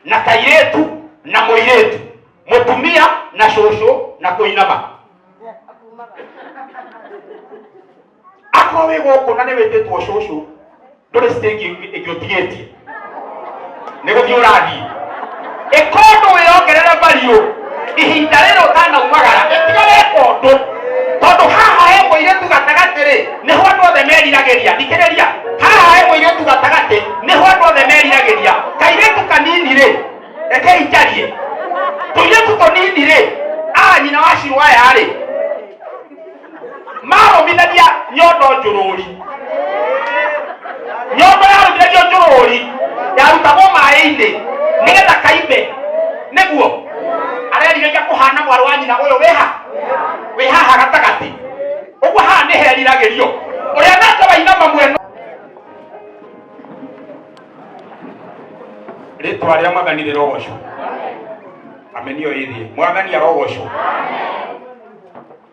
na kairetu na moiretu, mutumia na shosho na kuinama. Akwa we goko na ne wetetwo shosho ndore stage igiotigetie nego thiurathi ekondo weyongerera value ihinda rero kana umagara etigare kondo tondu haha he moiretu gatagati ni ho andu othe merirageria thikiriria haha he moiretu gatagati ni ho andu othe merirageria kairetu kanini ri eke ijarie tuiretu tonini ri nyina wa Shirwaya ri maromithagia nyondo njururi nyondo yarumithagia njururi yarutagwo maĩ-inĩ nigetha kaimbe niguo areriragia kuhana mwaru wa nyina uyu wi haha gatagati uguo haha ni heriragĩrio uria nake wainama mwena ritwa ria Mwathani rirogocwo. Amenio ithie Mwathani arogocwo.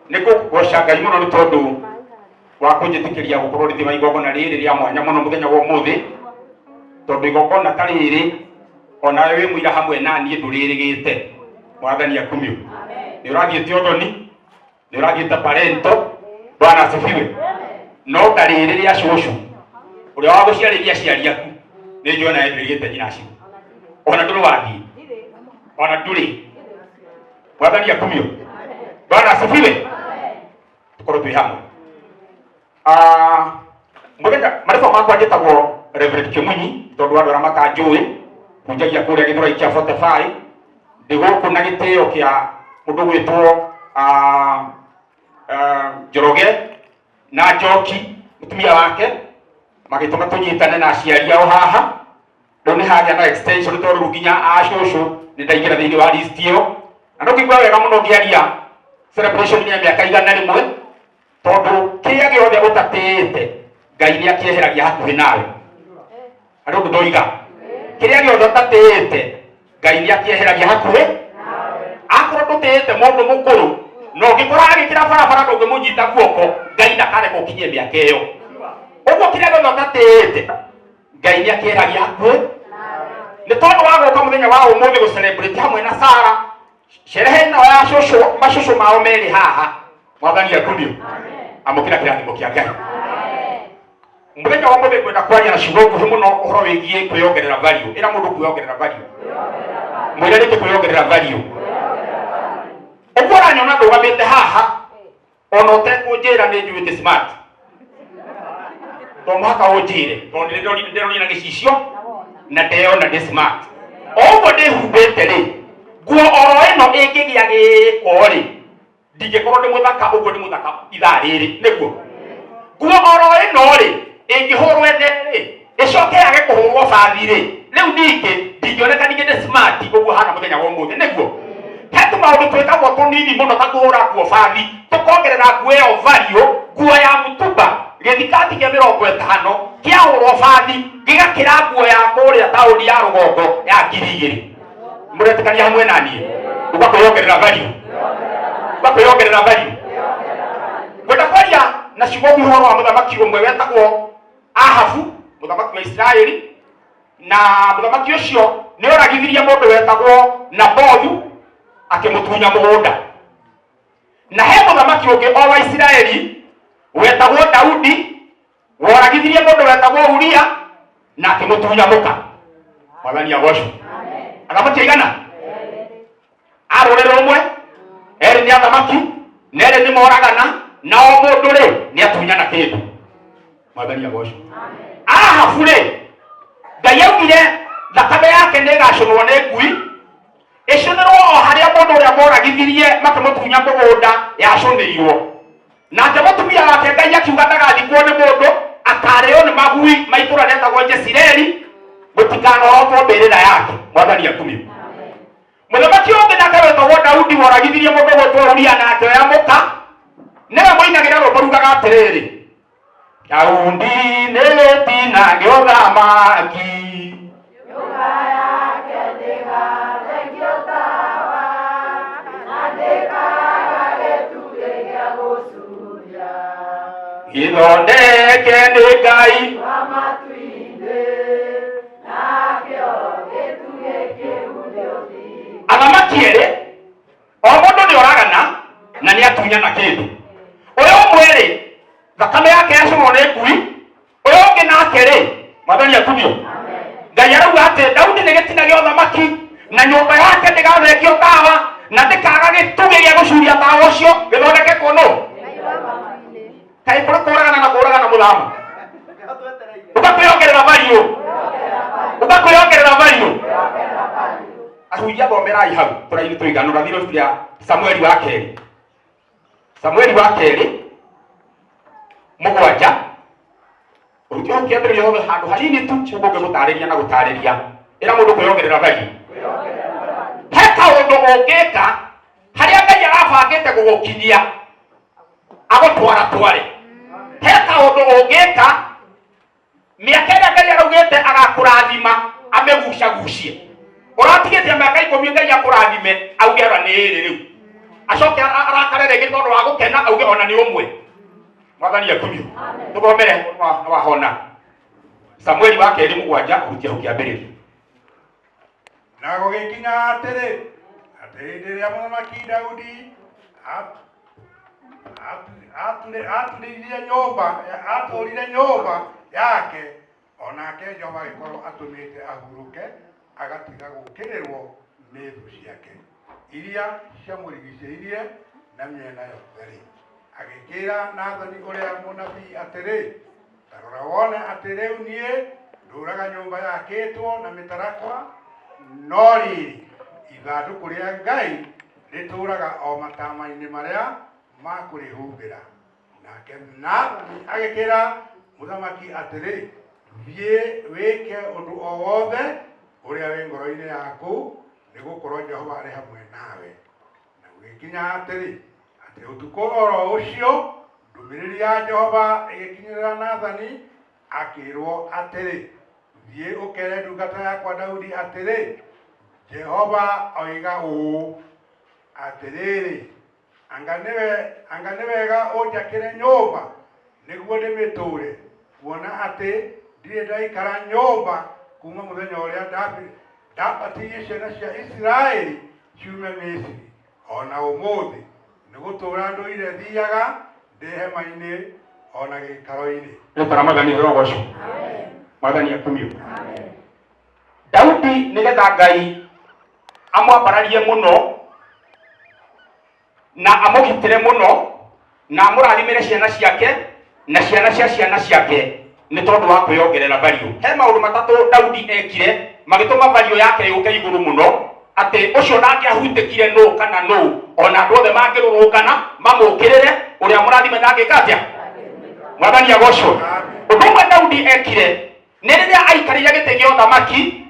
Nikugoca Ngai muno ni tondu wa kunjitikiria gukorwo rithima igongona riri ria mwanya muno muthenya wa umuthi, tondu igongona ta riri ona we muira hamwe na nie nduririgite. Mwathani akumio. Ni urathiete Othoni, ni urathiete Parento, Bwana asifiwe. No tariri ria shoshu uria wa guciarĩria aciari aku ni njona ndirigite nyinacio ona nduru wathi ona nduri. Mwathani akumio. Bwana asifiwe. Tukorwo twi hamwe. Muthenya marĩtwa makwa njĩtagwo Reverend Kimunyi, tondu andũ arĩa matanjũĩ kunjagia kũrĩa Gĩthũrai kĩa 45 ndĩ gũkũ na gĩtĩo kĩa mũndũ gwĩtwo Njoroge na Njoki mũtumia wake magĩtũma tũnyitane na aciari ao haha. Rĩu nĩ hagĩa na extension tondũ nginya acũcũ nĩ ndaingĩra thĩinĩ wa list ĩyo, na ndũkĩigua wega mũno ngĩaria celebration ya mĩaka 100 tondu kĩrĩa gĩothe ũtatĩĩte Ngai nĩ akĩeheragia hakuhĩ nawe. Andũ ndũiga kĩrĩa gĩothe ũtatĩĩte Ngai nĩ akĩeheragia hakuhĩ nawe. Akorwo ndũtĩĩte mũndũ mũkũrũ no ngĩkora agĩkĩra barabara ndũngĩmũnyita guoko Ngai ndakareka ũkinyie mĩaka ĩyo. Ũguo kĩrĩa gĩothe ũtatĩĩte Ngai nĩ akĩeheragia hakuhĩ nawe. Nĩ tondu wa gũka mũthenya wa ũmũthĩ gũ celebrate hamwe na Sara sherehe ĩno ya macũcũ mao merĩ haha. Mwathani akumio. Amũkĩra kĩrathimo kĩa Ngai. Mũthenya wa mũthĩ kwenda kwaria na ciugo nguhĩ mũno ũhoro wĩgiĩ kwĩongerera value. Ĩra mũndũ kwĩongerera value. Mwĩre rĩngĩ kwĩongerera value. Ũguo ũranyona ndũgamĩte haha ona ũtekũnjĩra nĩ njuĩte smart. To mũhaka ũnjĩre tondũ ndĩrorire na gĩcicio na ndeyona ndĩ smart. Ũguo ndĩhumbĩte rĩ nguo oro ĩno ĩngĩgĩa gĩko rĩ ndingĩkorwo ndĩ mũthaka. Ũguo ndĩ mũthaka ithaa rĩrĩ nĩguo. Nguo oro ĩno rĩ ĩngĩhũrwo ene rĩ ĩcoke yage kũhũrwo bathi rĩ rĩu ningĩ ndingĩoneka ningĩ ndĩ smart. Ũguo hana mũthenya wa ũmũthĩ nĩguo. He tũmaũndũ twĩkagwo tũnini mũno ta kũhũra nguo bathi tũkongerera nguo ĩyo value. Nguo ya mũtumba gĩthikati kĩa 50 kĩahũrwo bathi gĩgakĩra nguo ya kũrĩa taũni ya rũgongo ya 2,000. Mũretĩkania hamwe na niĩ ũgakwĩongerera value. Ũgakwĩongerera value. Ngwenda kwaria na ciugo ũhoro wa mũthamaki ũmwe wetagwo Ahabu, mũthamaki wa Isiraeli, na mũthamaki ũcio nĩ oragithirie mũndũ wetagwo Nabothu akĩmũtunya mũgũnda. Na he mũthamaki ũngĩ o wa Isiraeli wetagwo Daudi woragithirie mũndũ wetagwo Uria na akĩmũtunya mũka. Mwathani agocwo. Ana mũtigana arũrĩrĩ rũmwe erĩ nĩ athamaki na erĩ nĩ moragana na o mũndũ rĩ nĩ atunyana kĩndũ. Mwathani agocwo. Ahabu rĩ Ngai augire thakame yake nĩ ĩgacũnwo nĩ ngui ĩcũnĩrwo o harĩa mũndũ ũrĩa moragithirie makĩmũtunya mũgũnda yacũnĩirwo. Nake mũtumia wake Ngai akiuga ndagathikwo nĩ mũndũ akarĩo nĩ magui ma itũũra rĩetagwo Jezireli gũtikanarotwo mbĩrĩra yake. Mwathani akumio. Mũthamaki ũngĩ nake wetagwo Daudi woragithirie mũndũ gwĩtwo Uria na akĩoya mũka nĩwe mũinagĩra rwĩmbo rugaga atĩrĩrĩ Daudi nĩgĩtinagio thamaki nyũmba yake ndĩgathengio tawa na ndĩkaga gĩtugĩ gĩa gũcuria gĩthondeke nĩ Ngai wa matu-inĩ nakĩo gĩtugĩ kĩu athamaki erĩ o mũndũ nĩ oragana na nĩ atunyana kĩndũ. Ũrĩa ũmwe rĩ thakame yake yacinwo nĩ ngui, ũrĩa ũngĩ nake rĩ Mwathani akumio. Ngai arauga atĩ Daudi nĩ gĩtina gĩa ũthamaki na nyũmba yake ndĩgathengio tawa na ndĩkaga gĩtugĩ gĩa gũcuria tawa ũcio gĩthondeketwo nũ? Kaĩ kũrĩ kũragana na kũragana mũthama ũgakwĩongerera mariũ, ũgakwĩongerera mariũ. Ahunjia thomerai hau tũraini tũiganũra thiro cia Samueli wa kerĩ, Samueli wa kerĩ 7 ũrutio kĩambĩrĩria hothe handũ hanini tu cĩguo ngĩgũtarĩria na gũtarĩria ĩra mũndũ kwĩongerera mariũ. He kaũndũ ũngĩka harĩa Ngai arabangĩte gũgũkinyia agũtwara tware. He kaũndũ ũngĩka mĩaka ĩrĩa Ngai araugĩte agakũrathima amĩgucagucie. Ũratigĩte mĩaka 10 Ngai akũrathime auge ora nĩ ĩrĩ rĩu acoke arakare rĩngĩ tondũ wa gũkena auge ona nĩ ũmwe. Mwathani akumio. Tũgomere wahona. Samueli wa kerĩ 7 ũrutio kĩambĩrĩria. Na gũgĩkinya atĩrĩ atĩ hĩndĩ ĩrĩa mũthamaki Daudi atũrire nyũmba yake, onake Jehova agĩkorwo atũmĩte ahurũke agatiga gũkĩrĩrwo nĩ thũ ciake iria ciamũrigicĩirie na mĩena yothe. Agĩkĩra Nathani ũrĩa mũnabii atĩrĩ, ta rora wone atĩ rĩu niĩ ndũraga nyũmba yakĩtwo na mĩtarakwa, no rĩrĩ ithandũkũ rĩa Ngai rĩtũraga o matama-inĩ marĩa ma kũrĩhumbĩra. Nake Nathani agĩkĩra mũthamaki atĩrĩ, thiĩ wĩke ũndũ o wothe ũrĩa wĩ ngoro-inĩ yaku, nĩgũkorwo Jehova arĩ hamwe nawe. Na gũgĩkinya atĩrĩ atĩ ũtukũ oro ũcio ndũmĩrĩri ya Jehova ĩgĩkinyĩrĩra Nathani, akĩrwo atĩrĩ, thiĩ ũkere ndungata yakwa Daudi atĩrĩ, Jehova oiga ũũ atĩrĩrĩ, anga nĩ wega ũnjakĩre nyũmba nĩguo ndĩmĩtũũre, kuona atĩ ndirĩ ndaikara nyũmba kuma mũthenya ũrĩa ndambatirie ciana cia Isiraeli ciume Misiri, ona ũmũthĩ nĩ gũtũũra ndũire thiaga ndĩ hema-inĩ ona gĩikaro-inĩ. Nĩtara Mwathani rogoco. Mwathani akumio. Daudi nĩgetha Ngai amwambararie mũno na amũgitĩre mũno na amũrathimĩre ciana ciake na ciana cia ciana ciake nĩ tondũ wa kwĩongerera variũ. He maũndũ matatũ Daudi ekire magĩtũma variũ yake yũke igũrũ mũno, atĩ ũcio ndangĩahutĩkire nũ kana nũ, ona andũ othe mangĩrũrũngana mamũkĩrĩre ũrĩa mũrathime ndangĩka atĩa. Mwathani agocwo. Ũndũ ũmwe Daudi ekire nĩ rĩrĩa aikarĩire gĩtĩ gĩa ũthamaki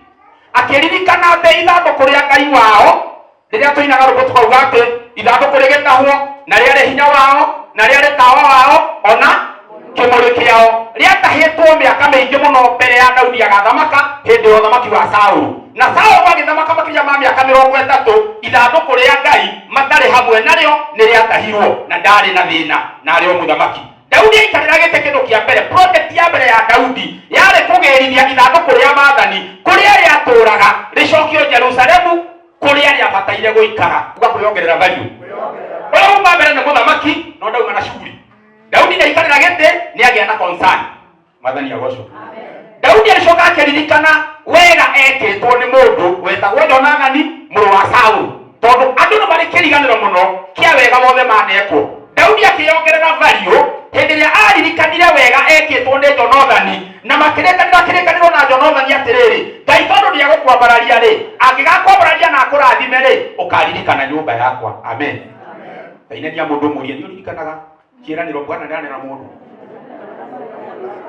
akĩririkana atĩ ithandũkũ rĩa Ngai wao, rĩrĩa tũinaga rũbũ tukauga atĩ ithandũkũ rĩgĩtahwo na rĩarĩ hinya wao na rĩarĩ tawa wao ona kĩmũrĩ kĩao, rĩatahĩtwo mĩaka mĩingĩ mũno mbere ya Daudi agathamaka hĩndĩ ya ũthamaki wa Saũlũ. Na Saũlũ agĩthamaka makĩria ma mĩaka 30, ithandũkũ rĩa Ngai matarĩ hamwe narĩo nĩ rĩatahirwo na ndarĩ na thĩna narĩo mũthamaki. Daudi aikarĩra gĩtĩ kĩndũ kĩa mbere, project ya mbere ya Daudi yarĩ kũgĩrithia ithandũkũ rĩa Mwathani kũrĩa rĩatũũraga rĩcokio Jerusalemu kũrĩa rĩabataire gũikara. Ugakwĩongerera value. Ũyũ uma mbere nĩ mũthamaki no ndauma na shughuli. Daudi ndaikarĩra gĩtĩ nĩ agĩa na concern. Mwathani agocwo. Daudi alicoka akĩririkana wega ekĩtwo nĩ mũndũ wetagwo Jonathani mũrũ wa Saũlũ, tondũ andũ nĩ marĩ kĩriganĩro mũno kĩa wega wothe manekwo. Daudi akĩongerera value hĩndĩ ĩrĩa aririkanire wega ekĩtwo nĩ Jonathani na makĩrĩkanĩra kĩrĩkanĩro na Jonathani atĩrĩrĩ, Ngai tondũ nĩagũkwambararia rĩ, angĩgakwambararia na akũrathime rĩ, ũkaririkana nyũmba yakwa. Amen. Ndainania mũndũ mũrie nĩ ũririkanaga kĩĩranĩro Bwana nĩanĩra mũndũ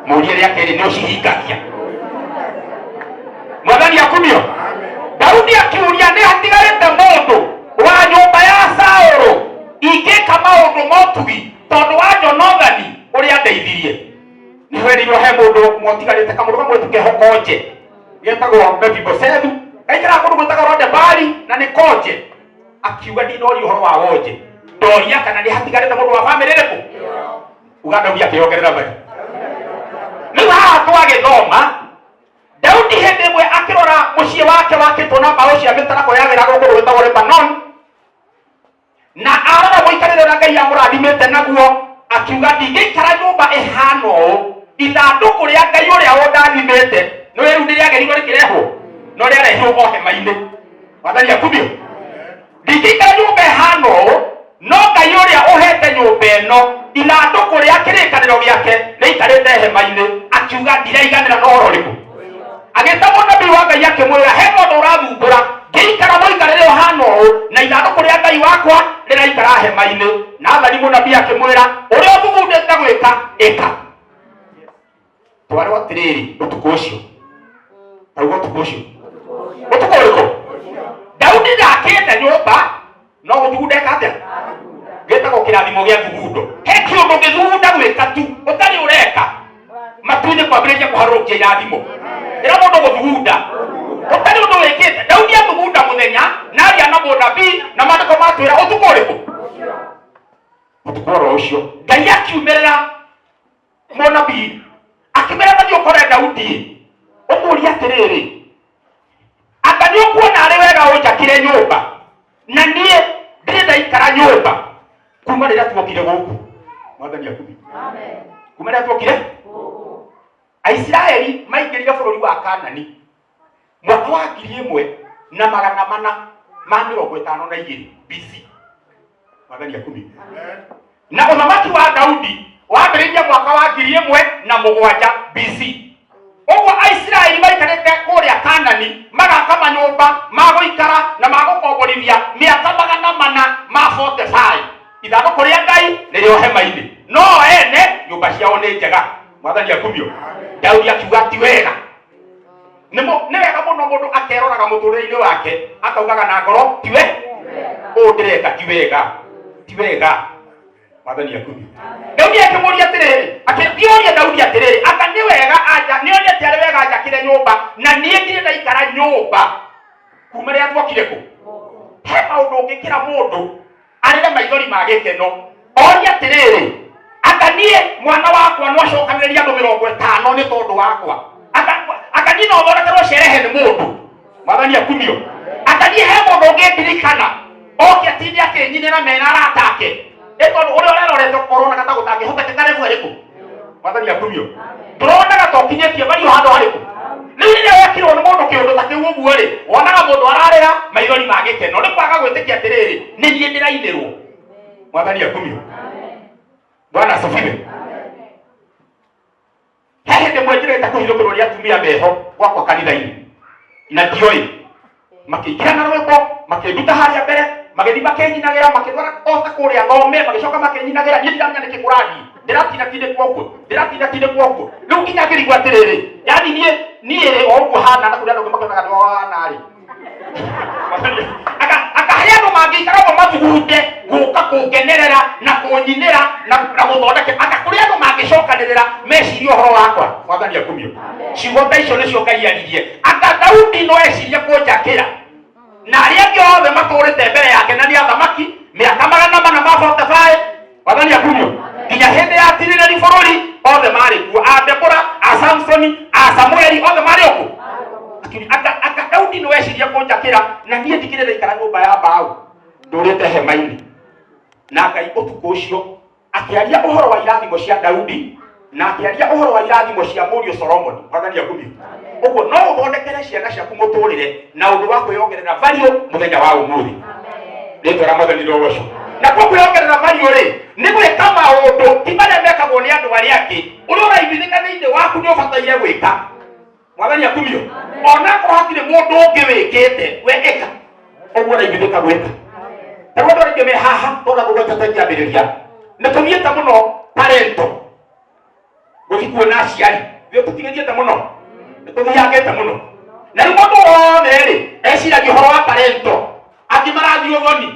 mũrie rĩa kerĩ nĩ ũcihingagia. Mwathani akumio. Daudi akiuria nĩ hatigarĩte mũndũ wa nyũmba ya Saũlũ ingĩka maũndũ motugi tondũ wa Jonathani ũrĩa ndeithirie. Nĩ werirwo he mũndũ motigarĩte kamũndũ kamwe tũkehokonje getagwo Mephibosethu, gaikara kũndũ gwĩtagwo Lodebari na nĩ konje. Akiuga ndinoria ũhoro wa wonje, ndoria kana nĩ hatigarĩte mũndũ wa bamĩrĩ ĩrĩkũ. Daudi akĩongerera bari. Rĩu haha twagĩthoma Daudi hĩndĩ ĩmwe akĩrora rora muciĩ wake wakĩtwo na mbaũ cia mĩtarakwa ya wĩra gũkũ gwĩtagwo Lebanon, na arora mũikarĩre ũrĩa Ngai amũrathimĩte naguo, akiuga ndingĩikara nyũmba ĩhana ũũ, ithandũkũ rĩa Ngai ũrĩa ũndathimĩte nĩ rĩu rĩagĩrirwo rĩkĩrehwo no rĩarehirwo o hema-inĩ. Mwathani akumio. Ndingĩikara nyũmba ĩhana ũũ, no Ngai ũrĩa ũhete nyũmba ĩno ithandũkũ rĩa kĩrĩkanĩro gĩake rĩikarĩte hema-inĩ, akiuga ndiraiganĩra na ũhoro ũrĩkũ. Agĩta mũnabii wa Ngai akĩmwĩra, he mũndũ ũrathumbũra ngĩikara mũikarĩre ũhana ũũ na ithandũkũ rĩa Ngai wakwa rĩraikara hema-inĩ. Nathani mũnabii akĩmwĩra, ũrĩa ũthugundĩte gwĩka ĩka. Twarĩo atĩrĩrĩ ũtukũ ũcio, tauga ũtukũ ũcio, ũtukũ ũrĩkũ? Daudi ndakĩte nyũmba, no gũthugunda eka atĩa? Gĩtagwo kĩrathimo gĩa thugundo. He kĩũndũ gĩthugunda gwĩka tu, ũtarĩ ũreka matu-inĩ kwambĩrĩria kũharũrũkia irathimo. Ĩra mũndũ gũthugunda, ũtarĩ ũndũ wĩkĩte. Daudi athugunda mũthenya na aria na mũnabii na maandĩko matwĩra ũtukũ ũrĩkũ? Ũtukũ oro ũcio Ngai akiumĩrĩra mũnabii, akĩmera na ũkore Daudi, ũmũria atĩrĩrĩ, anga nĩ ũkuona arĩ wega ũnjakĩre nyũmba na niĩ ndirĩ ndaikara nyũmba kuma rĩrĩa tuokire gũkũ? Mwathani akumi. Amen. Kuma rĩrĩa tuokire gũkũ, Aisiraeli maingĩrire bũrũri wa Kaanani mwaka wa 1452 BC. Mwathani akumi. Amen. Na ũthamaki wa Daudi wambĩrĩirie mwaka wa 1007 BC. Ũguo Aisiraeli maikarĩte kũrĩa Kaanani magaka manyũmba ma gũikara na ma gũkomborithia mĩaka 445. Ithandũkũ rĩa Ngai nĩrĩo hema-inĩ, no ene nyũmba ciao nĩ njega. Mwathani akumio. Daudi akiuga ti wega. Nĩ wega mũno mũndũ akeroraga mũtũrĩre-inĩ wake akaugaga na ngoro ti wega, ũũ ndĩreka ti wega, ti wega. Mwathani akumio. Daudi akĩmũria atĩrĩrĩ, akĩũria Daudi atĩrĩrĩ, aka nĩ wega anja nĩonete arĩ wega njakĩre nyũmba na niĩ ndirĩ ndaikara nyũmba kuma rĩrĩa tuokire kũ? He maũndũ ũngĩkĩra mũndũ arĩre maithori ma gĩkeno, oria atĩrĩrĩ, aka niĩ mwana wakwa no acokanĩrĩria andũ 50 nĩ tondũ wakwa, aka niĩ no thondekerwo cerehe nĩ mũndũ. Mwathani akumio. Aka niĩ he mũndũ ũngĩndirikana oke atinde akĩnyinĩra mena arata ake, ĩtondũ ũrĩa ũrerorete koronaga ta gũtangĩhotekeka rebu arĩkũ? Mwathani akumio. Tũronaga tokinyĩtie bari handũ harĩkũ? Rĩu rĩrĩa wekirwo nĩ mũndũ kĩũndũ ta kĩu ũguo rĩ, wonaga mũndũ ararĩra maithori ma gĩkeno, nĩ kwaga gwĩtĩkia atĩrĩrĩ nĩ niĩ ndĩrainĩrwo. Mwathani akumio. Bwana asifiwe. He hĩndĩ mwenjĩrĩte kũhithũkĩrwo nĩ atumia meho gwakwa kanitha-inĩ, na ndioĩ makĩingĩra na rwĩmbo makĩnduta harĩa mbere magĩthiĩ makĩnyinagĩra makĩdwara ota kũrĩa ngome magĩcoka makĩnyinagĩra, niĩ ndiramenya nĩkĩ kũrathiĩ, ndĩratinda kuoguo. Rĩu nginya ngĩrigwo atĩrĩrĩ, yani niĩ rĩ o ũguo hana na kũrĩa andũ makĩonaga nĩ wana rĩ. Akahe andũ mangĩikara ũguo mathugunde gũka kũngenerera na kũnyinĩra na gũthondeke, aka kũrĩa andũ mangĩcokanĩrĩra mecirie ũhoro wakwa. Mwathani akumio. Ciugo ta icio nĩcio Ngai aririe. Aka Daudi no ecirie kũnjakĩra na arĩa angĩ othe matũrĩte mbere yake na nĩ athamaki mĩaka 445. Mwathani akumio. Nginya hĩndĩ ya tirĩrĩri bũrũri othe marĩ kuo, a Debora, a Samsoni, a Samueli othe marĩ okũ? Aka Daudi no ecirie kũnjakĩra na niĩ ndikĩrĩ ndaikara nyũmba ya mbaũ, ndũrĩte hema-inĩ. Na Ngai ũtukũ ũcio akĩaria ũhoro wa irathimo cia Daudi na akĩaria ũhoro wa irathimo cia mũriũ Solomoni. Mwathani akumio. Ũguo no ũthondekere ciana ciaku mũtũrĩre na ũndũ wa kwĩongerera value mũthenya wa ũmũthĩ. Rĩtwa rĩa Mwathani rĩrogocwo. Na kwa kwĩongerera value rĩ, nĩ gwĩka maũndũ ti marĩa mekagwo nĩ andũ arĩa angĩ, ũrĩa ũraiguithĩka thĩinĩ waku nĩ ũbataire gwĩka. Mwathani akumio. Ona korwo hatirĩ mũndũ ũngĩ wĩkĩte, we ĩka ũguo ũraiguithĩka gwĩka. Na rĩu andũ aingĩ me haha tondũ gũgwetete kĩambĩrĩria nĩ tũthiĩte mũno parento gũthiĩ kuona aciari, tũtigĩthiĩte mũno, nĩ tũthiangĩte mũno. Na rĩu mũndũ wothe rĩ eciragia ũhoro wa parento, angĩ marathiĩ ũthoni.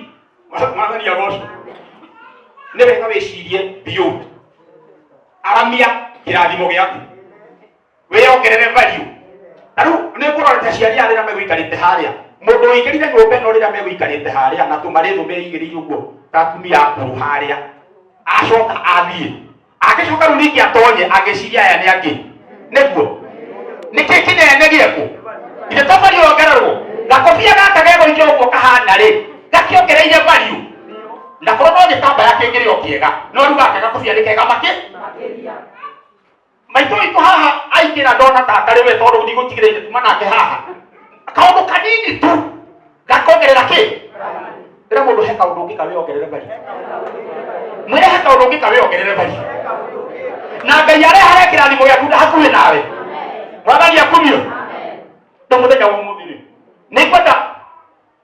Mwathani agocwo. Nĩ wega wĩcirie biũ, aramia kĩrathimo gĩaku, wĩongerere value. Na rĩu nĩ ngũrorete aciari arĩa megũikarĩte harĩa, mũndũ ũingĩrire nyũmba ĩno rĩrĩa megũikarĩte harĩa na tũmarĩthũ meigĩrĩire ũguo ta atumia akũrũ harĩa, acoka athiĩ, agĩcoka rĩu ningĩ atonye agĩciria aya nĩ angĩ, nĩguo nĩkĩ kĩnene gĩekũ? Ite to value ongererwo. Gakobia gaka gego ijogo kahana ri. Gakiongereire value. Na korwo ni tamba yake ngiri okiega. No ruga gakobia ni kega makiria. Maito ito haha aingira ndona ta kariwe tondu ndigutigireire tuma nake haha. Kaundu kanini tu gakongerera ki? Ndira mundu he kaundu ungi kawe ongerere value. Mwire he kaundu ungi kawe ongerere value. Na Ngai areha kirathimo gĩaku hakuhĩ nawe. Mwathani akumio. Ndo muthenya wa mũthiri. Nĩ kwenda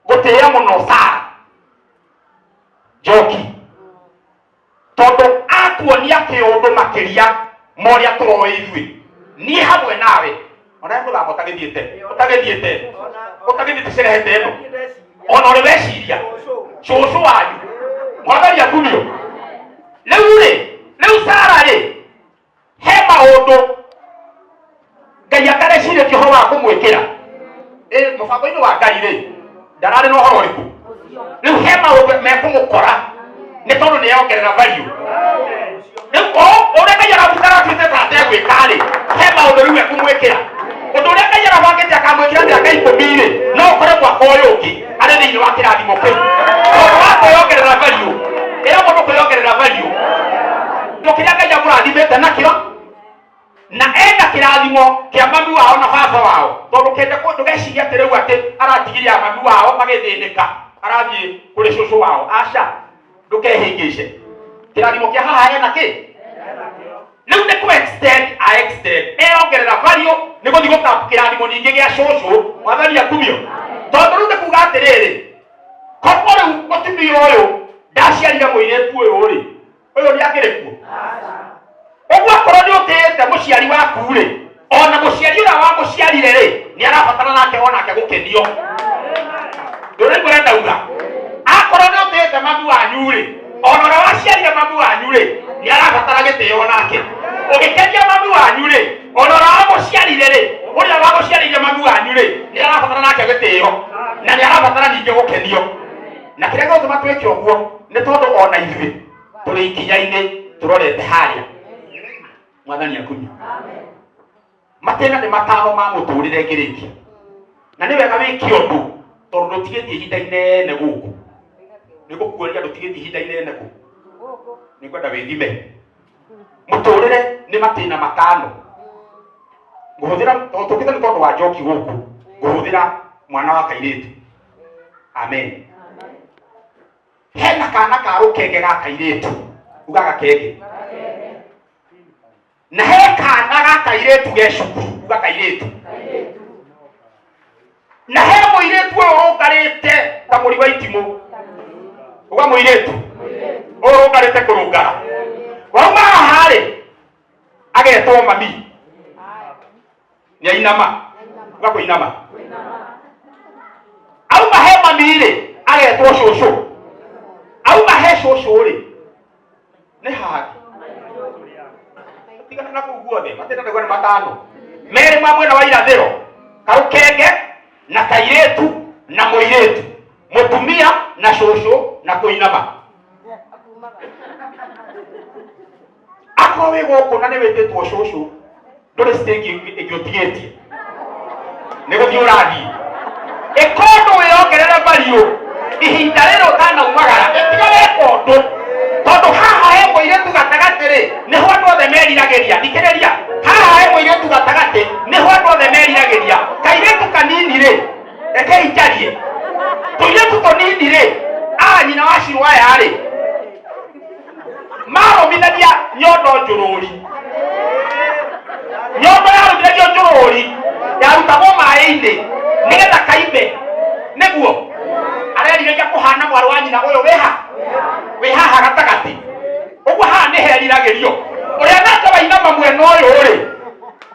gũtĩĩa mũno Sara Njoki. Tondũ akuonia kĩũndũ makĩria ma ũrĩa tũroĩ ithuĩ. Niĩ hamwe nawe. Ona mũthako ũtagĩthiĩte cerehete ĩno. Ona ũrĩ weciria cũcũ wanyu. Mwathani akumio. Rĩu Sara rĩ he maũndũ Ngai akareciria ũhoro wa kũmwĩkĩra. Mũbango-inĩ wa Ngai rĩ ndararĩ na ũhoro ũrĩkũ. Rĩu he maũndũ mekũmũkora nĩ tondũ nĩyongerera value. Rĩu ũrĩa Ngai arabutara atuĩte ta ategwĩka rĩ he maũndũ rĩu ekũmwĩkĩra. Ũndũ ũrĩa Ngai arabangĩte akamwĩkĩra mĩaka 10 rĩ no ũkore mwaka ũyũ ũngĩ arĩ thĩinĩ wa kĩrathimo kĩu. Tondũ wa kwĩyongerera value. Ĩra mũndũ kwĩyongerera value. Kĩrĩa Ngai amũrathimĩte nakĩo na enda kĩrathimo kĩa mami wao na baba wao. Tondũ kende ndũgeciria atĩ rĩu atĩ aratigiria mami wao magĩthĩnĩka arathiĩ kũrĩ cũcũ wao. Aca ndũkehĩngĩce. Kĩrathimo kĩa haha ena kĩ? Rĩu nĩ kũ-extend eyongerera value nĩ gũthiĩ gũtabu kĩrathimo ningĩ gĩa cũcũ. Mwathani akumio. Tondũ rĩu nĩ kuuga atĩrĩrĩ korwo rĩu mũtumia ũyũ ndaciarire mũirĩtu ũyũ rĩ ũyũ nĩ angĩrĩ kuo. Ũguo korwo nĩ ũtĩĩte mũciari waku rĩ ona mũciari ũrĩa wa mũciarire rĩ nĩ arabatara nake onake gũkenio. Ndũraigua ndauga akorwo nĩ ũtĩĩte mami wanyu rĩ ona ũrĩa waciarire mami wanyu rĩ nĩ arabatara gĩtĩo nake. Ũgĩkenia mami wanyu rĩ ona ũrĩa wa mũciarire rĩ ũrĩa wa mũciarire mami wanyu rĩ nĩ arabatara nake gĩtĩo na nĩ arabatara ningĩ gũkenio. Na kĩrĩa gĩgũtũma twĩke ũguo nĩ tondũ ona ithuĩ tũrĩ ikinya-inĩ tũrorete harĩa. Mwathani akumio. Matena nĩ matano ma mũtũrĩre ngĩrĩkia. Na nĩ wega wĩke ũndũ tondũ ndũtigĩtie ihinda inene gũkũ. Nĩ gũkuoria ndũtigĩtie ihinda inene gũkũ. Nĩ kwenda wĩthime. Mũtũrĩre nĩ matĩna matano. Ngũhũthĩra tũkĩte nĩ tondũ wa Njoki gũkũ. Ngũhũthĩra mwana wa kairĩtu. Amen. Hena kana ka rũkenge ga kairĩtu. Uga gakenge. Na he kana ga kairĩtu ge cukuru. Uga kairĩtu. Na he mũirĩtu ũyũ ũrũngarĩte ta mũri wa itimũ. Uga mũirĩtu. Ũyũ ũrũngarĩte kũrũngara. Wauma haha rĩ agetwo mami. Nĩ ainama. Uga kũinama. Auma he mami rĩ agetwo cũcũ. Auma he cũcũ rĩ nĩ haha. Tigana na kũu guothe matenda nĩ matano. Merĩ ma mwena wa irathĩro karũkenge na kairĩtu na mũirĩtu. Mũtumia na cũcũ na kũinama. Akorwo wĩ gũkũ na nĩ wĩtĩtwo cũcũ ndũrĩ stage ĩngĩ ũtigĩtie nĩ gũthiĩ ũrathiĩ. Ĩka ũndũ wĩyongerere value ihinda rĩrĩ ũtanaumagara. Ĩtiga wĩka ũndũ tondũ haha he mũirĩtu gatagatĩ rĩ nĩho andũ othe meriragĩria. Thikĩrĩria haha he mũirĩtu gatagatĩ nĩho andũ othe meriragĩria. Kairĩtu kanini rĩ reke injarie. Tũirĩtu tũnini rĩ nyina wa Shirwaya rĩ marũmithagia nyondo njũrũri. Nyondo yarũmithagio njũrũri yarutagwo maĩ-inĩ nĩgetha kaimbe. Nĩguo areriragia kũhana mwarĩ wa nyina ũyũ wĩ haha gatagatĩ. Ũguo haha nĩ heriragĩrio. Ũrĩa nake wainama mwena ũyũ rĩ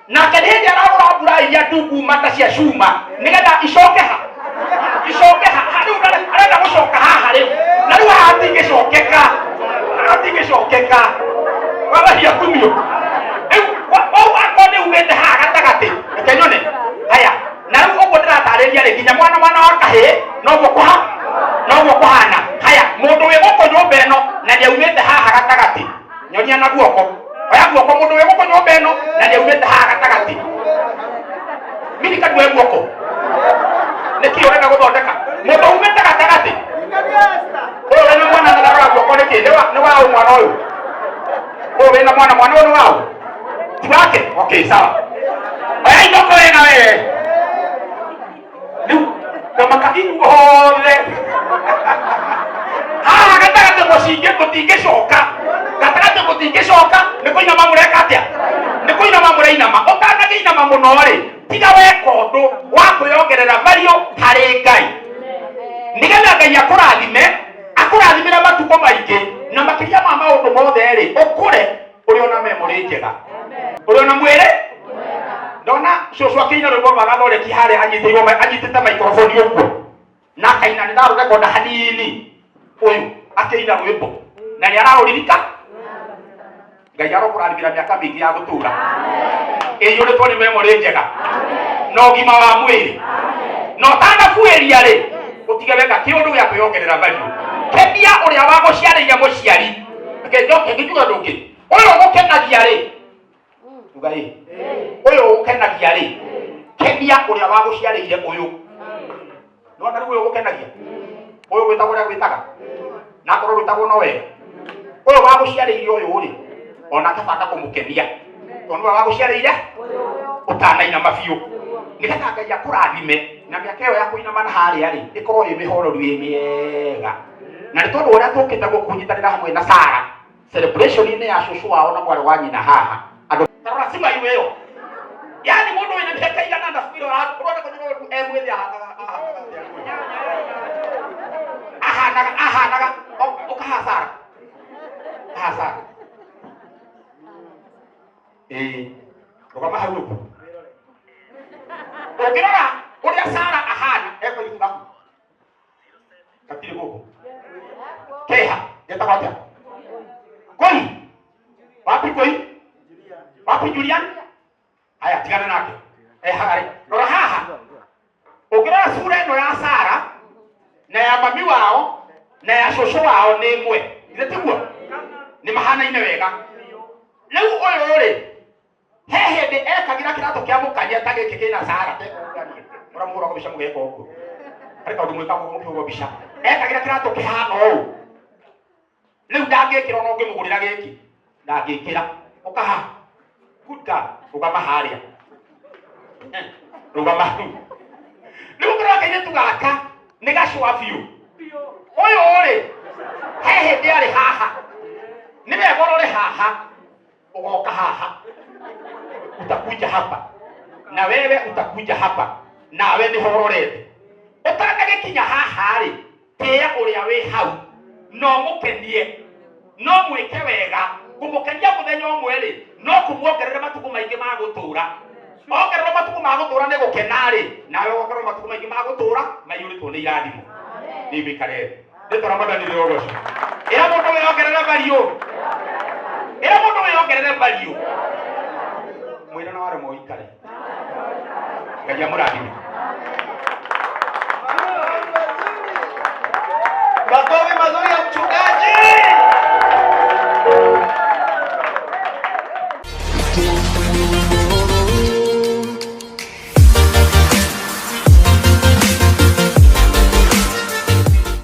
nake nĩ hĩndĩ aragũra mbura iria ndungu mata cia cuma nĩgetha icoke ha. Rĩu arenda gũcoka haha rĩu na rĩu haha hatingĩcokeka. Mwathani akumio. Rĩu akorwo nĩ umĩte haha gatagatĩ reke nyone. Haya na rĩu ũguo ndĩratarĩria rĩ nginya mwana wa kahĩĩ noguo kũhana. Haya mũndũ wĩ gũkũ nyũmba ĩno na nĩaumĩte haha gatagatĩ. Nyonia na guoko. Oya guoko mũndũ wĩ gũkũ nyũmba ĩno na nĩaumĩte haha gatagatĩ. Mimi kadue guoko. mwana ũyũ wao ti wake. Okay, sawa. Oya inoko wega we rĩu kamaka inyuothe haha gatagatĩ mũtingĩcoka, gatagatĩ mũtingĩcoka. Nĩ kũinama mũreka atĩa? Nĩ kũinama mũreinama. Ũtanagĩinama mũno rĩ, tiga weka ũndũ wa kwĩongerera value harĩ Ngai, nĩgetha Ngai akũrathimĩre matukũ maingĩ, na makĩria ma maũndũ mothe rĩ, ũkũre ũrĩ ona memory njega, ũrĩ ona mwĩrĩ. Ndona cũcũ akĩina rwĩmbo rwa Gathoreki harĩa anyitĩte microphone ũguo na akaina, nĩ ndarũrekonda hanini ũyũ akĩina rwĩmbo na nĩ ararũririka. Ngai arokũrathimĩra mĩaka mĩingĩ ya gũtũra ĩiyũrĩtwo nĩ memory njega na ũgima wa mwĩrĩ, na ũtanakuĩria rĩ, ũtige weka kĩũndũ gĩa kwĩongerera value. Kenia ũrĩa wagũciarĩire mũciari. Ngĩnjuga ndũngĩ ũyũ ũgũkenagia rĩ, uga ĩ ũyũ ũgũkenagia rĩ, kenia ũrĩa wagũciarĩire ũyũ. Nona rĩu ũyũ ũgũkenagia ũyũ gwĩtagwo ũrĩa gwĩtaga na korwo gwĩtagwo no wega. Ũyũ wagũciarĩire ũyũ rĩ, ona kabata kũmũkenia tondũ wagũciarĩire ũtanainama biũ, nĩgetha Ngai akũrathime na mĩaka ĩyo ya kũinama na harĩa rĩ ĩkorwo ĩ mĩhororo ĩ mĩega. Na nĩ tondũ ũrĩa tũkĩte gũkũnyitanĩra hamwe na Sara celebration-inĩ ya cũcũ wao na mwarĩ wa nyina haha, andũ tarora cima ĩyo, yani mũndũ wĩna mĩaka igana na biro ũrona kũnyũrwo mwĩthĩ ahanaga ũkaha Sara rũgama hau ũguo. Ũngĩrora ũrĩa Sara ahana ekũritũ gaku gatirĩ gũkũ keha getagwo atĩa koi wapi Julian. Haya, tigana nake hagari. Rora haha ũngĩrora sura ĩno ya Sara na ya mami wao na ya cũcũ wao nĩ ĩmwe, ithe tiguo nĩ mahanaine wega. Rĩu ũyũ rĩ he hĩndĩ ekagĩra kĩratũ kĩa mũkanyia ta gĩkĩ kĩna Sara mũramũhũra mbica mũgeka ũguo, harĩ kaũndũ mwĩkagwo mũkĩhũrwo mbica, ekagĩra kĩratũ kĩhana ũũ. Rĩu ndangĩkĩra ona ũngĩmũgũrĩra gĩkĩ ndangĩkĩra. Ũkaha good God, rũgama harĩa rũgama rĩu ũkĩrora kairĩtu gaka nĩ gacũa biũ. Ũyũ rĩ he hĩndĩ arĩ haha, nĩ wega ũrore haha ugoka haha, utakuja hapa na wewe utakuja hapa, nawe nĩ hororete. Ũtanagĩkinya haha rĩ, tĩa ũrĩa wĩ hau, no mũkenie, no mwĩke wega. Kũmũkenia mũthenya ũmwe rĩ, no kũmuongerera matukũ maingĩ ma gũtũra. Ongerera matukũ ma gũtũra nĩ gũkena rĩ, nawe wongerera matukũ maingĩ ma gũtũra maiyũrĩtwo nĩ irathimo. Nĩ mĩkarere nĩ tũramadani rĩ ũgũcio. Ĩra mũndũ wĩongerere value, ĩra mũndũ wĩongerere value. Mwĩra na ware mũikare. Ngai amũrathime.